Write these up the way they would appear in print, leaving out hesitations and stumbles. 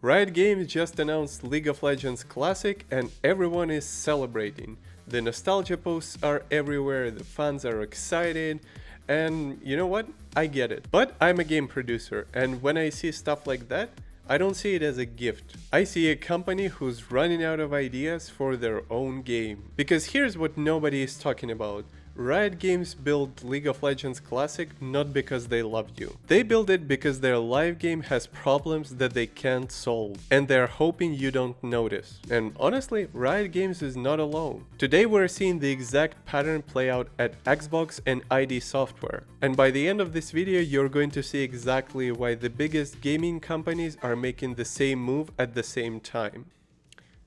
Riot Games just announced League of Legends Classic and everyone is celebrating. The nostalgia posts are everywhere, the fans are excited, and you know what? I get it. But I'm a game producer, and when I see stuff like that, I don't see it as a gift. I see a company who's running out of ideas for their own game. Because here's what nobody is talking about. Riot Games built League of Legends Classic not because they loved you. They built it because their live game has problems that they can't solve, and they're hoping you don't notice. And honestly, Riot Games is not alone. Today we're seeing the exact pattern play out at Xbox and ID Software. And by the end of this video, you're going to see exactly why the biggest gaming companies are making the same move at the same time.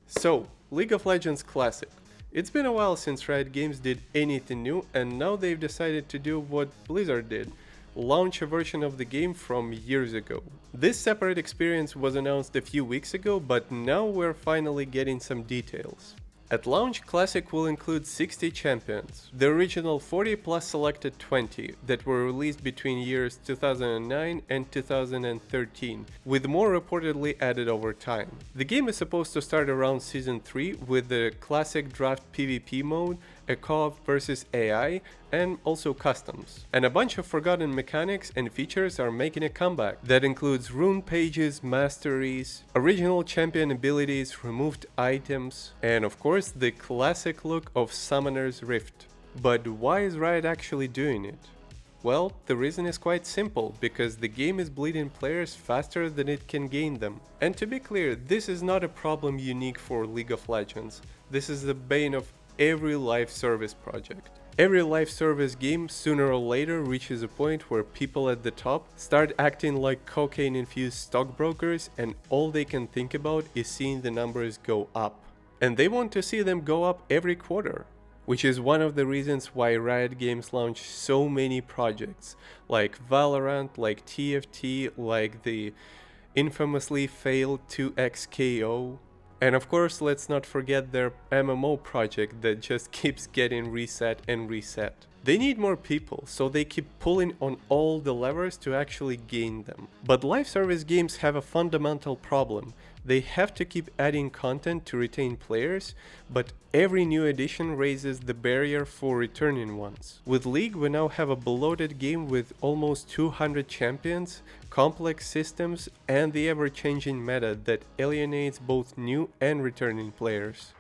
So, League of Legends Classic. It's been a while since Riot Games did anything new, and now they've decided to do what Blizzard did, launch a version of the game from years ago. This separate experience was announced a few weeks ago, but now we're finally getting some details. At launch, Classic will include 60 champions, the original 40 plus selected 20 that were released between years 2009 and 2013, with more reportedly added over time. The game is supposed to start around Season 3 with the Classic Draft PvP mode, a co-op versus AI, and also customs. And a bunch of forgotten mechanics and features are making a comeback. That includes rune pages, masteries, original champion abilities, removed items, and of course the classic look of Summoner's Rift. But why is Riot actually doing it? Well, the reason is quite simple, because the game is bleeding players faster than it can gain them. And to be clear, this is not a problem unique for League of Legends. This is the bane of every live service project. Every live service game sooner or later reaches a point where people at the top start acting like cocaine-infused stockbrokers, and all they can think about is seeing the numbers go up. And they want to see them go up every quarter, which is one of the reasons why Riot Games launched so many projects, like Valorant, like TFT, like the infamously failed 2xKO. And of course, let's not forget their MMO project that just keeps getting reset and reset. They need more people, so they keep pulling on all the levers to actually gain them. But live service games have a fundamental problem. They have to keep adding content to retain players, but every new addition raises the barrier for returning ones. With League, we now have a bloated game with almost 200 champions, complex systems, and the ever-changing meta that alienates both new and returning players.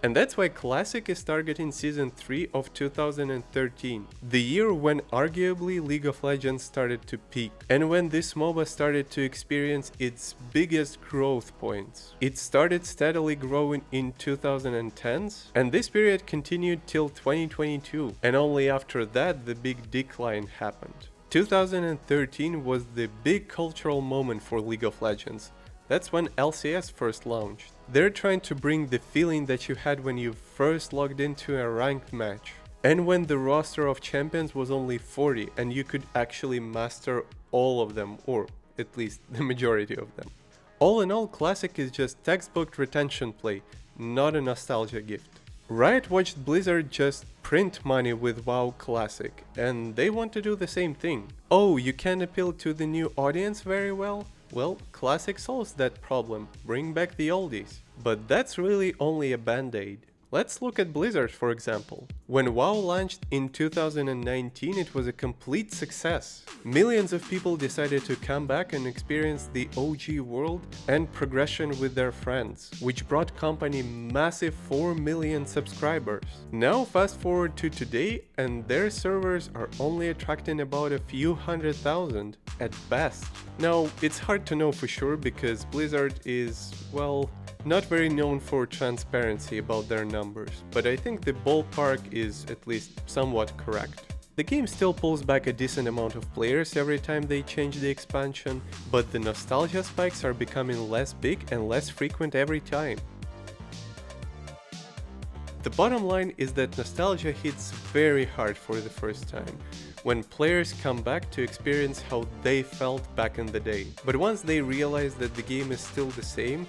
And that's why Classic is targeting Season 3 of 2013, the year when arguably League of Legends started to peak, and when this MOBA started to experience its biggest growth points. It started steadily growing in 2010s, and this period continued till 2022, and only after that the big decline happened. 2013 was the big cultural moment for League of Legends. That's when LCS first launched. They're trying to bring the feeling that you had when you first logged into a ranked match, and when the roster of champions was only 40 and you could actually master all of them, or at least the majority of them. All in all, Classic is just textbook retention play, not a nostalgia gift. Riot watched Blizzard just print money with WoW Classic, and they want to do the same thing. Oh, you can't appeal to the new audience very well? Well, Classic solves that problem, bring back the oldies. But that's really only a band-aid. Let's look at Blizzard, for example. When WoW launched in 2019, it was a complete success. Millions of people decided to come back and experience the OG world and progression with their friends, which brought company massive 4 million subscribers. Now fast forward to today, and their servers are only attracting about a few 100,000 at best. Now, it's hard to know for sure because Blizzard is, well, not very known for transparency about their numbers, but I think the ballpark is at least somewhat correct. The game still pulls back a decent amount of players every time they change the expansion, but the nostalgia spikes are becoming less big and less frequent every time. The bottom line is that nostalgia hits very hard for the first time, when players come back to experience how they felt back in the day. But once they realize that the game is still the same,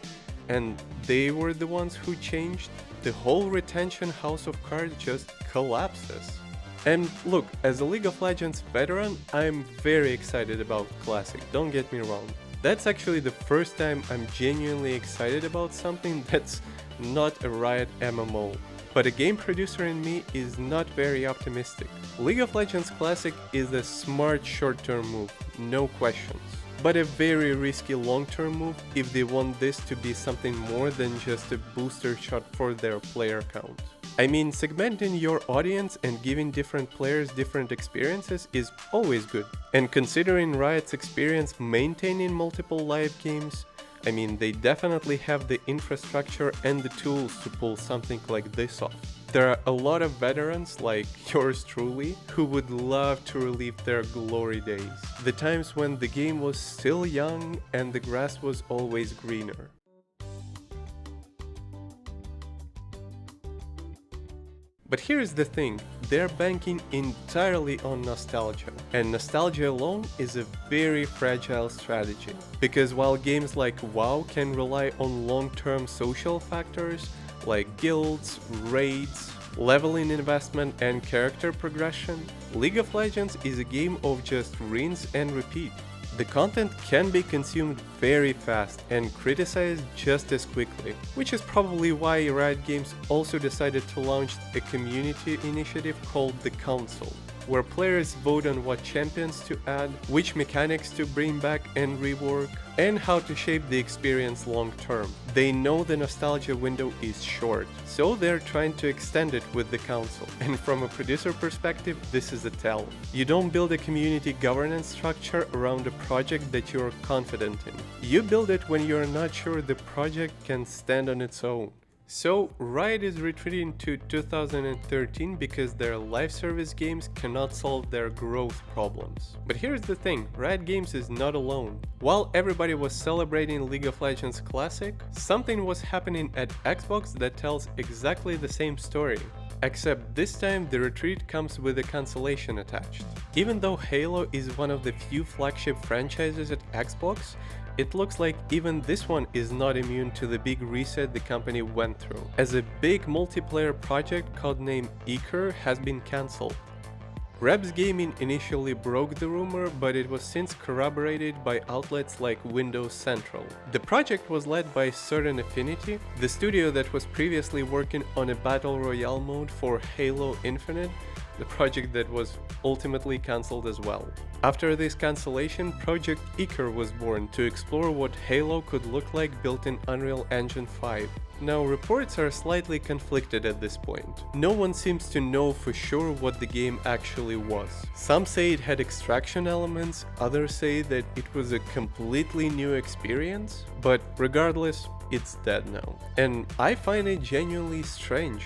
and they were the ones who changed, the whole retention house of cards just collapses. And look, as a League of Legends veteran, I'm very excited about Classic, don't get me wrong. That's actually the first time I'm genuinely excited about something that's not a Riot MMO. But a game producer in me is not very optimistic. League of Legends Classic is a smart short-term move, no questions. But a very risky long-term move if they want this to be something more than just a booster shot for their player count. I mean, segmenting your audience and giving different players different experiences is always good. And considering Riot's experience maintaining multiple live games, I mean, they definitely have the infrastructure and the tools to pull something like this off. There are a lot of veterans like yours truly who would love to relive their glory days, the times when the game was still young and the grass was always greener. But here's the thing, they're banking entirely on nostalgia, and nostalgia alone is a very fragile strategy, because while games like WoW can rely on long-term social factors like guilds, raids, leveling investment and character progression, League of Legends is a game of just rinse and repeat. The content can be consumed very fast and criticized just as quickly, which is probably why Riot Games also decided to launch a community initiative called the Council, where players vote on what champions to add, which mechanics to bring back and rework, and how to shape the experience long term. They know the nostalgia window is short, so they're trying to extend it with the council. And from a producer perspective, this is a tell. You don't build a community governance structure around a project that you're confident in. You build it when you're not sure the project can stand on its own. So, Riot is retreating to 2013 because their live service games cannot solve their growth problems. But here's the thing, Riot Games is not alone. While everybody was celebrating League of Legends Classic, something was happening at Xbox that tells exactly the same story. Except this time the retreat comes with a cancellation attached. Even though Halo is one of the few flagship franchises at Xbox, it looks like even this one is not immune to the big reset the company went through, as a big multiplayer project codenamed Eker has been cancelled. Rebs Gaming initially broke the rumor, but it was since corroborated by outlets like Windows Central. The project was led by Certain Affinity, the studio that was previously working on a Battle Royale mode for Halo Infinite, the project that was ultimately cancelled as well. After this cancellation, Project Eker was born to explore what Halo could look like built in Unreal Engine 5. Now, reports are slightly conflicted at this point. No one seems to know for sure what the game actually was. Some say it had extraction elements, others say that it was a completely new experience, but regardless, it's dead now. And I find it genuinely strange.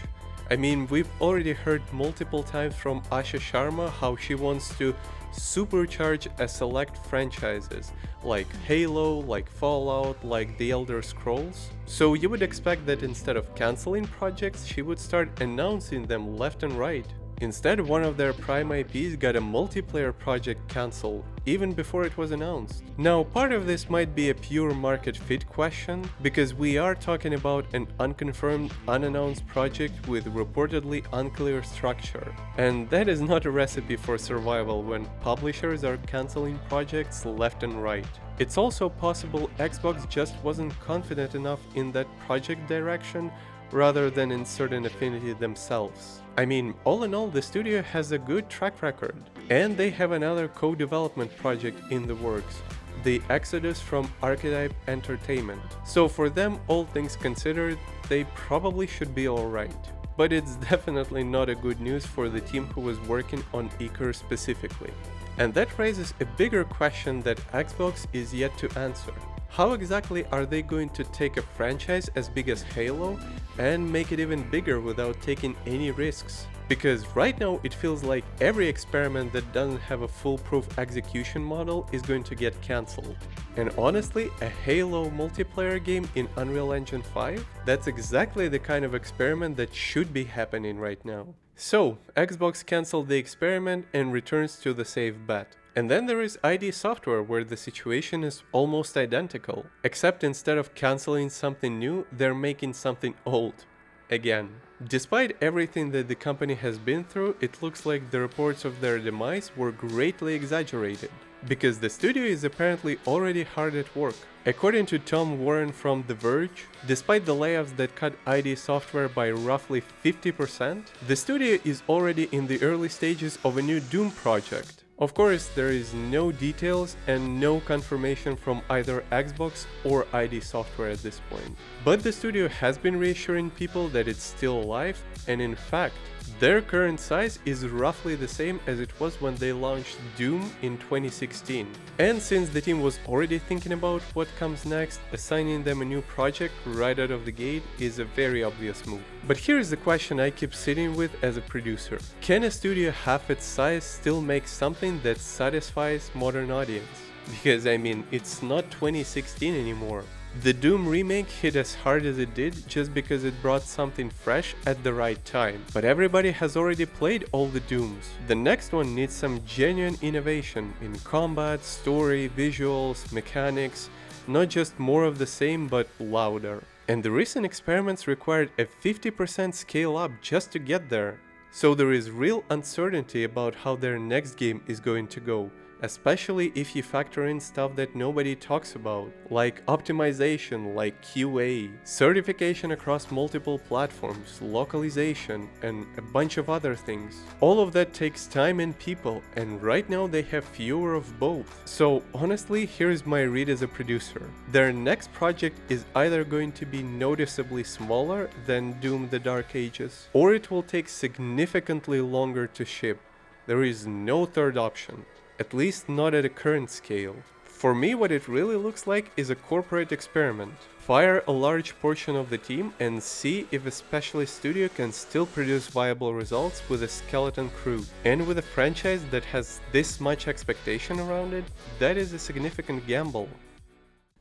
I mean, we've already heard multiple times from Asha Sharma how she wants to supercharge a select franchises, like Halo, like Fallout, like The Elder Scrolls. So you would expect that instead of cancelling projects, she would start announcing them left and right. Instead, one of their prime IPs got a multiplayer project cancelled, even before it was announced. Now, part of this might be a pure market fit question, because we are talking about an unconfirmed, unannounced project with reportedly unclear structure. And that is not a recipe for survival when publishers are cancelling projects left and right. It's also possible Xbox just wasn't confident enough in that project direction rather than in Certain Affinity themselves. I mean, all in all, the studio has a good track record, and they have another co-development project in the works, the Exodus from Archetype Entertainment. So for them, all things considered, they probably should be alright. But it's definitely not a good news for the team who was working on Eker specifically. And that raises a bigger question that Xbox is yet to answer. How exactly are they going to take a franchise as big as Halo and make it even bigger without taking any risks? Because right now it feels like every experiment that doesn't have a foolproof execution model is going to get cancelled. And honestly, a Halo multiplayer game in Unreal Engine 5? That's exactly the kind of experiment that should be happening right now. So, Xbox cancelled the experiment and returns to the safe bet. And then there is ID Software, where the situation is almost identical, except instead of cancelling something new, they're making something old. Again. Despite everything that the company has been through, it looks like the reports of their demise were greatly exaggerated. because the studio is apparently already hard at work. According to Tom Warren from The Verge, despite the layoffs that cut ID Software by roughly 50%, the studio is already in the early stages of a new Doom project. Of course, there is no details and no confirmation from either Xbox or ID Software at this point. But the studio has been reassuring people that it's still alive, and in fact, their current size is roughly the same as it was when they launched Doom in 2016. And since the team was already thinking about what comes next, assigning them a new project right out of the gate is a very obvious move. But here is the question I keep sitting with as a producer. Can a studio half its size still make something that satisfies modern audience? Because I mean, it's not 2016 anymore. The Doom remake hit as hard as it did just because it brought something fresh at the right time. But everybody has already played all the Dooms. The next one needs some genuine innovation in combat, story, visuals, mechanics, not just more of the same but louder. And the recent experiments required a 50% scale up just to get there. So there is real uncertainty about how their next game is going to go. Especially if you factor in stuff that nobody talks about, like optimization, like QA, certification across multiple platforms, localization, and a bunch of other things. All of that takes time and people, and right now they have fewer of both. So honestly, here's my read as a producer. Their next project is either going to be noticeably smaller than Doom: The Dark Ages, or it will take significantly longer to ship. There is no third option. At least not at a current scale. For me, what it really looks like is a corporate experiment. Fire a large portion of the team and see if a specialist studio can still produce viable results with a skeleton crew. And with a franchise that has this much expectation around it, that is a significant gamble.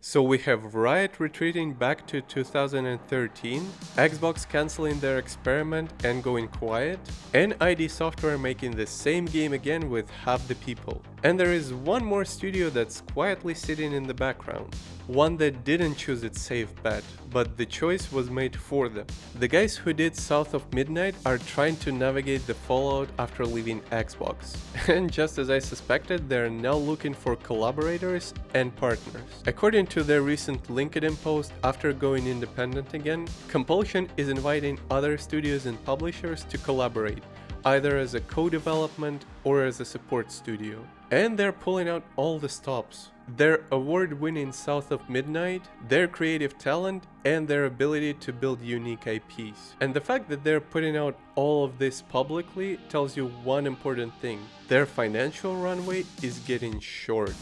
So we have Riot retreating back to 2013, Xbox cancelling their experiment and going quiet, and ID Software making the same game again with half the people. And there is one more studio that's quietly sitting in the background. One that didn't choose its safe bet, but the choice was made for them. The guys who did South of Midnight are trying to navigate the fallout after leaving Xbox. And just as I suspected, they're now looking for collaborators and partners. According to their recent LinkedIn post after going independent again, Compulsion is inviting other studios and publishers to collaborate, either as a co-development or as a support studio. And they're pulling out all the stops. Their award-winning South of Midnight, their creative talent, and their ability to build unique IPs. And the fact that they're putting out all of this publicly tells you one important thing. Their financial runway is getting short.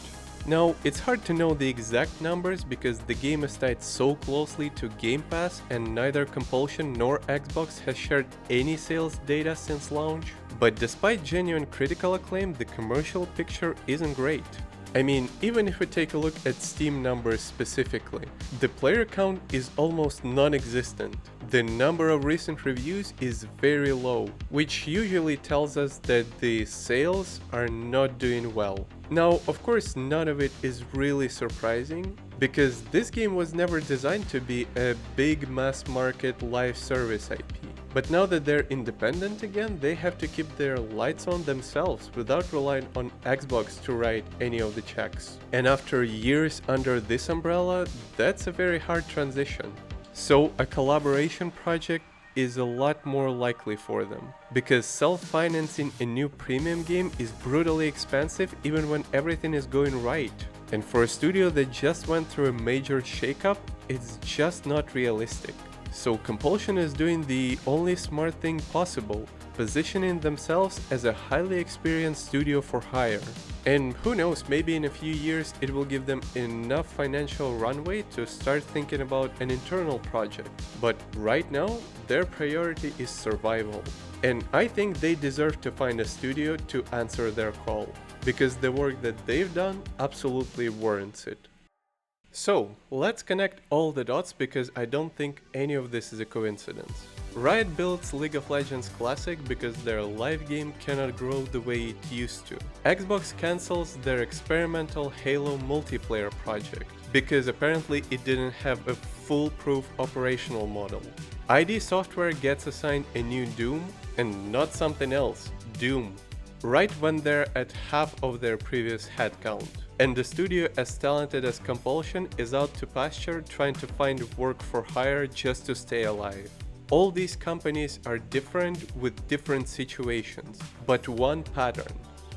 Now, it's hard to know the exact numbers because the game is tied so closely to Game Pass and neither Compulsion nor Xbox has shared any sales data since launch. But despite genuine critical acclaim, the commercial picture isn't great. I mean, even if we take a look at Steam numbers specifically, the player count is almost non-existent. The number of recent reviews is very low, which usually tells us that the sales are not doing well. Now, of course, none of it is really surprising, because this game was never designed to be a big mass market live service IP. But now that they're independent again, they have to keep their lights on themselves without relying on Xbox to write any of the checks. And after years under this umbrella, that's a very hard transition. So a collaboration project is a lot more likely for them, because self-financing a new premium game is brutally expensive even when everything is going right. And for a studio that just went through a major shakeup, it's just not realistic. So Compulsion is doing the only smart thing possible, positioning themselves as a highly experienced studio for hire. And who knows, maybe in a few years it will give them enough financial runway to start thinking about an internal project. But right now, their priority is survival. And I think they deserve to find a studio to answer their call, because the work that they've done absolutely warrants it. So, let's connect all the dots because I don't think any of this is a coincidence. Riot builds League of Legends Classic because their live game cannot grow the way it used to. Xbox cancels their experimental Halo multiplayer project because apparently it didn't have a foolproof operational model. ID Software gets assigned a new Doom, and not something else, Doom. right when they're at half of their previous headcount. And the studio as talented as Compulsion is out to pasture trying to find work for hire just to stay alive. All these companies are different with different situations, but one pattern.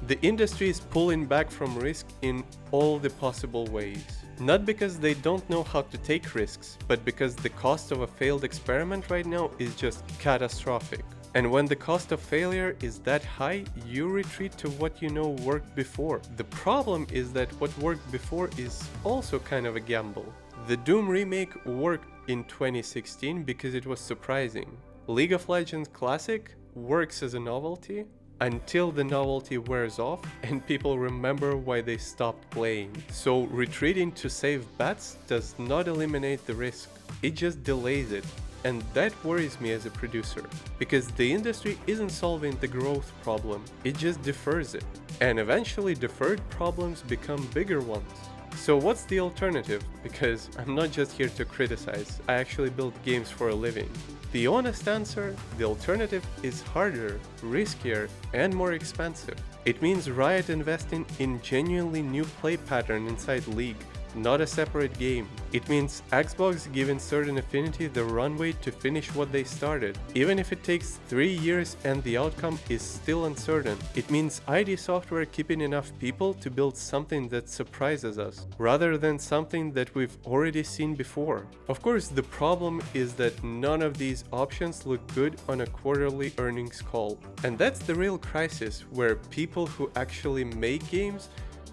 The industry is pulling back from risk in all the possible ways. Not because they don't know how to take risks, but because the cost of a failed experiment right now is just catastrophic. And when the cost of failure is that high, you retreat to what you know worked before. The problem is that what worked before is also kind of a gamble. The Doom remake worked in 2016 because it was surprising. League of Legends Classic works as a novelty until the novelty wears off and people remember why they stopped playing. So retreating to save bets does not eliminate the risk, it just delays it. And that worries me as a producer, because the industry isn't solving the growth problem, it just defers it. And eventually deferred problems become bigger ones. So what's the alternative? Because I'm not just here to criticize, I actually build games for a living. The honest answer, the alternative is harder, riskier, and more expensive. It means Riot investing in genuinely new play pattern inside League, not a separate game. It means Xbox giving certain affinity the runway to finish what they started, even if it takes 3 years and the outcome is still uncertain. It means ID Software keeping enough people to build something that surprises us, rather than something that we've already seen before. Of course, the problem is that none of these options look good on a quarterly earnings call. And that's the real crisis, where people who actually make games,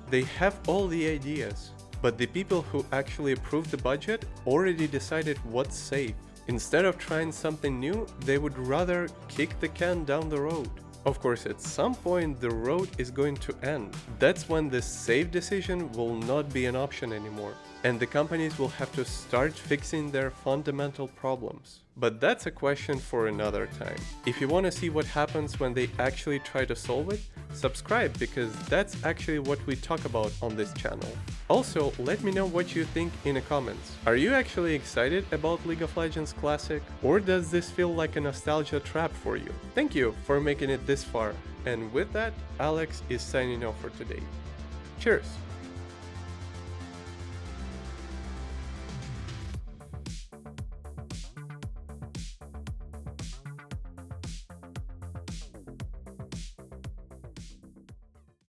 they have all the ideas. But the people who actually approve the budget already decided what's safe. Instead of trying something new, they would rather kick the can down the road. Of course, at some point the road is going to end. That's when the safe decision will not be an option anymore, and the companies will have to start fixing their fundamental problems. But that's a question for another time. If you want to see what happens when they actually try to solve it, subscribe, because that's actually what we talk about on this channel. Also, let me know what you think in the comments. Are you actually excited about League of Legends Classic? Or does this feel like a nostalgia trap for you? Thank you for making it this far. And with that, Alex is signing off for today. Cheers!